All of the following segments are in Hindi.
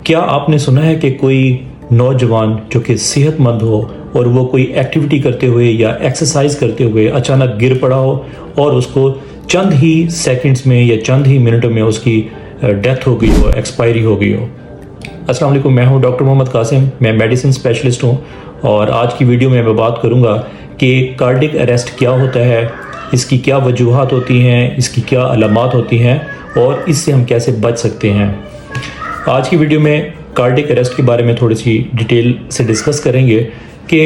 क्या आपने सुना है कि कोई नौजवान जो कि सेहतमंद हो और वो कोई एक्टिविटी करते हुए या एक्सरसाइज करते हुए अचानक गिर पड़ा हो और उसको चंद ही सेकंड्स में या चंद ही मिनटों में उसकी डेथ हो गई हो, एक्सपायरी हो गई हो। अस्सलाम वालेकुम, मैं हूं डॉक्टर मोहम्मद कासिम, मैं मेडिसिन स्पेशलिस्ट हूं और आज की वीडियो में मैं बात करूंगा कि कार्डिक अरेस्ट क्या होता है, इसकी क्या वजूहात होती हैं, इसकी क्या अलामात होती हैं और इससे हम कैसे बच सकते हैं। आज की वीडियो में कार्डिक अरेस्ट के बारे में थोड़ी सी डिटेल से डिस्कस करेंगे कि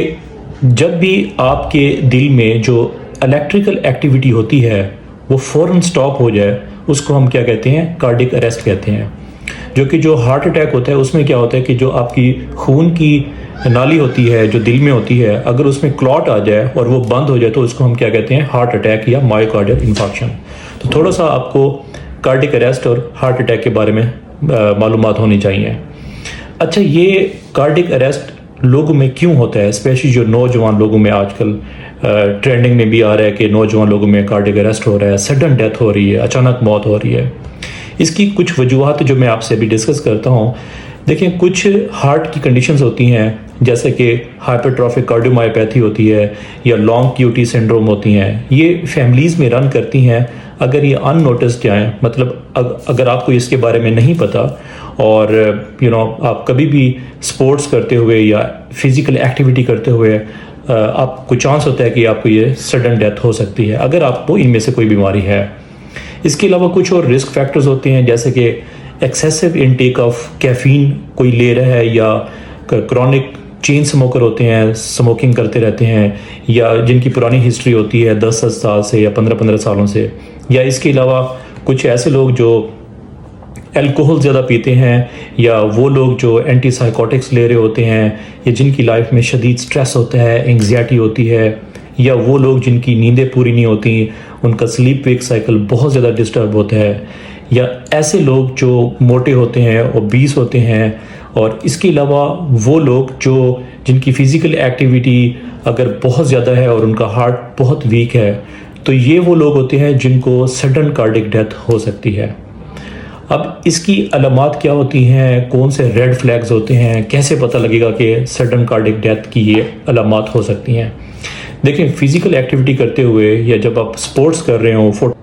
जब भी आपके दिल में जो इलेक्ट्रिकल एक्टिविटी होती है वो फ़ौरन स्टॉप हो जाए, उसको हम क्या कहते हैं, कार्डिक अरेस्ट कहते हैं। जो कि जो हार्ट अटैक होता है उसमें क्या होता है कि जो आपकी खून की नाली होती है जो दिल में होती है, अगर उसमें क्लॉट आ जाए और वो बंद हो जाए तो उसको हम क्या कहते हैं, हार्ट अटैक या मायोकार्डियल इन्फार्क्शन। तो थोड़ा सा आपको कार्डिक अरेस्ट और हार्ट अटैक के बारे में मालूमात होनी चाहिए। अच्छा, ये कार्डिक अरेस्ट लोगों में क्यों होता है, स्पेशली जो नौजवान लोगों में आजकल ट्रेंडिंग में भी आ रहा है कि नौजवान लोगों में कार्डिक अरेस्ट हो रहा है, सडन डेथ हो रही है, अचानक मौत हो रही है। इसकी कुछ वजूहत जो मैं आपसे अभी डिस्कस करता हूँ। देखिए, कुछ हार्ट की कंडीशंस होती हैं जैसे कि हाइपरट्रॉफिक कार्डियोमायोपैथी होती है या लॉन्ग क्यूटी सिंड्रोम होती हैं। ये फैमिलीज़ में रन करती हैं। अगर ये अननोटिस्ड जाएँ, मतलब अगर आपको इसके बारे में नहीं पता और आप कभी भी स्पोर्ट्स करते हुए या फिज़िकल एक्टिविटी करते हुए आपको चांस होता है कि आपको ये सडन डेथ हो सकती है अगर आपको इनमें से कोई बीमारी है। इसके अलावा कुछ और रिस्क फैक्टर्स होते हैं जैसे कि एक्सेसिव इनटेक ऑफ कैफीन कोई ले रहा है, या क्रॉनिक चेन स्मोकर होते हैं, स्मोकिंग करते रहते हैं, या जिनकी पुरानी हिस्ट्री होती है 10-10 साल से या 15-15 सालों से, या इसके अलावा कुछ ऐसे लोग जो अल्कोहल ज़्यादा पीते हैं, या वो लोग जो एंटी साइकोटिक्स ले रहे होते हैं, या जिनकी लाइफ में शदीद स्ट्रेस होता है, एंग्जाइटी होती है, या वो लोग जिनकी नींदें पूरी नहीं होती, उनका स्लीप वेक साइकिल बहुत ज़्यादा डिस्टर्ब होता है, या ऐसे लोग जो मोटे होते हैं, ओबीस होते हैं, और इसके अलावा वो लोग जिनकी फ़िज़िकल एक्टिविटी अगर बहुत ज़्यादा है और उनका हार्ट बहुत वीक है, तो ये वो लोग होते हैं जिनको सडन कार्डिक डेथ हो सकती है। अब इसकी अलामात क्या होती हैं, कौन से रेड फ्लैग्स होते हैं, कैसे पता लगेगा कि सडन कार्डिक डेथ की ये अलामात हो सकती हैं। देखिए, फिज़िकल एक्टिविटी करते हुए या जब आप स्पोर्ट्स कर रहे हो।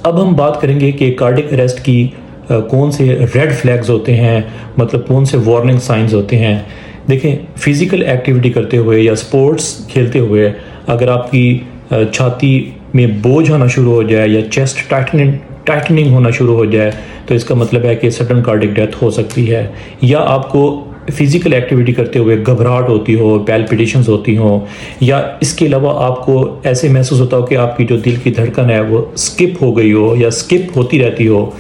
अब हम बात करेंगे कि कार्डिक अरेस्ट की कौन से रेड फ्लैग्स होते हैं, मतलब कौन से वार्निंग साइंस होते हैं। देखें, फिज़िकल एक्टिविटी करते हुए या स्पोर्ट्स खेलते हुए अगर आपकी छाती में बोझ होना शुरू हो जाए या चेस्ट टाइटनिंग होना शुरू हो जाए, तो इसका मतलब है कि सडन कार्डिक डेथ हो सकती है। या आपको फिज़िकल एक्टिविटी करते हुए घबराहट होती हो, पैल्पिटेशंस होती हो, या इसके अलावा आपको ऐसे महसूस होता हो कि आपकी जो दिल की धड़कन है वो स्किप हो गई हो या स्किप होती रहती हो,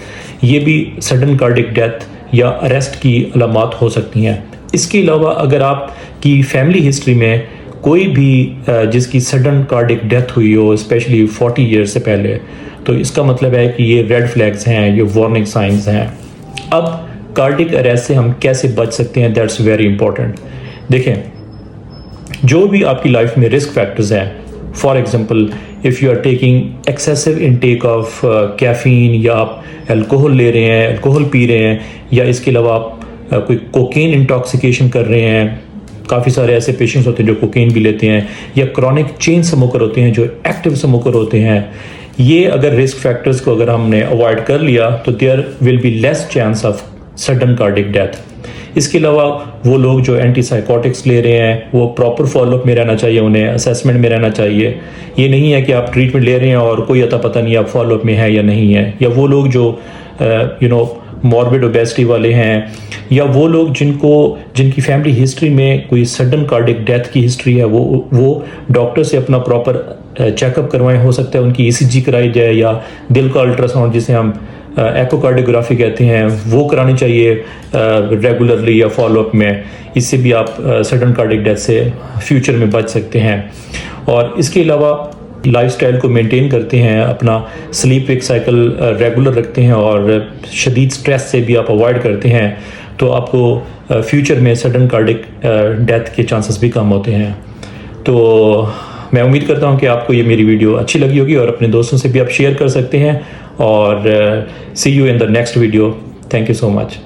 ये भी सडन कार्डिक डेथ या अरेस्ट की अलामात हो सकती हैं। इसके अलावा अगर आपकी फैमिली हिस्ट्री में कोई भी जिसकी सडन कार्डिक डेथ हुई हो, स्पेशली 40 ईयर्स से पहले, तो इसका मतलब है कि ये रेड फ्लैग्स हैं, ये वार्निंग साइंस हैं। अब कार्डिक अरेस्ट से हम कैसे बच सकते हैं, दैट्स वेरी इंपॉर्टेंट। देखें, जो भी आपकी लाइफ में रिस्क फैक्टर्स हैं, for example if you are taking excessive intake of caffeine, या आप अल्कोहल ले रहे हैं, अल्कोहल पी रहे हैं, या इसके अलावा आप कोई कोकेन इंटॉक्सिकेशन कर रहे हैं, काफ़ी सारे ऐसे पेशेंट्स होते हैं जो कोकेन भी लेते हैं, या क्रॉनिक चेन स्मोकर होते हैं जो एक्टिव स्मोकर होते हैं। ये अगर रिस्क फैक्टर्स को अगर हमने अवॉइड कर लिया तो there will be less chance of sudden cardiac death. इसके अलावा वो लोग जो एंटी साइकोटिक्स ले रहे हैं वो प्रॉपर फॉलोअप में रहना चाहिए, उन्हें असेसमेंट में रहना चाहिए। ये नहीं है कि आप ट्रीटमेंट ले रहे हैं और कोई अता पता नहीं आप फॉलोअप में है या नहीं है। या वो लोग जो मॉर्बिड ओबेसिटी वाले हैं, या वो लोग जिनकी फैमिली हिस्ट्री में कोई सडन कार्डिक डेथ की हिस्ट्री है, वो डॉक्टर से अपना प्रॉपर चेकअप करवाएं। हो सकता है उनकी ईसीजी कराई जाए, या दिल का अल्ट्रासाउंड जिसे हम एकोकार्डियोग्राफी कहते हैं वो करानी चाहिए रेगुलरली या फॉलोअप में। इससे भी आप सडन कार्डिक डेथ से फ्यूचर में बच सकते हैं। और इसके अलावा लाइफस्टाइल को मेंटेन करते हैं, अपना स्लीप वेक साइकिल रेगुलर रखते हैं और शदीद स्ट्रेस से भी आप अवॉइड करते हैं, तो आपको फ्यूचर में सडन कार्डिक डेथ के चांसेस भी कम होते हैं। तो मैं उम्मीद करता हूं कि आपको ये मेरी वीडियो अच्छी लगी होगी और अपने दोस्तों से भी आप शेयर कर सकते हैं। और see you in the next video. Thank you so much.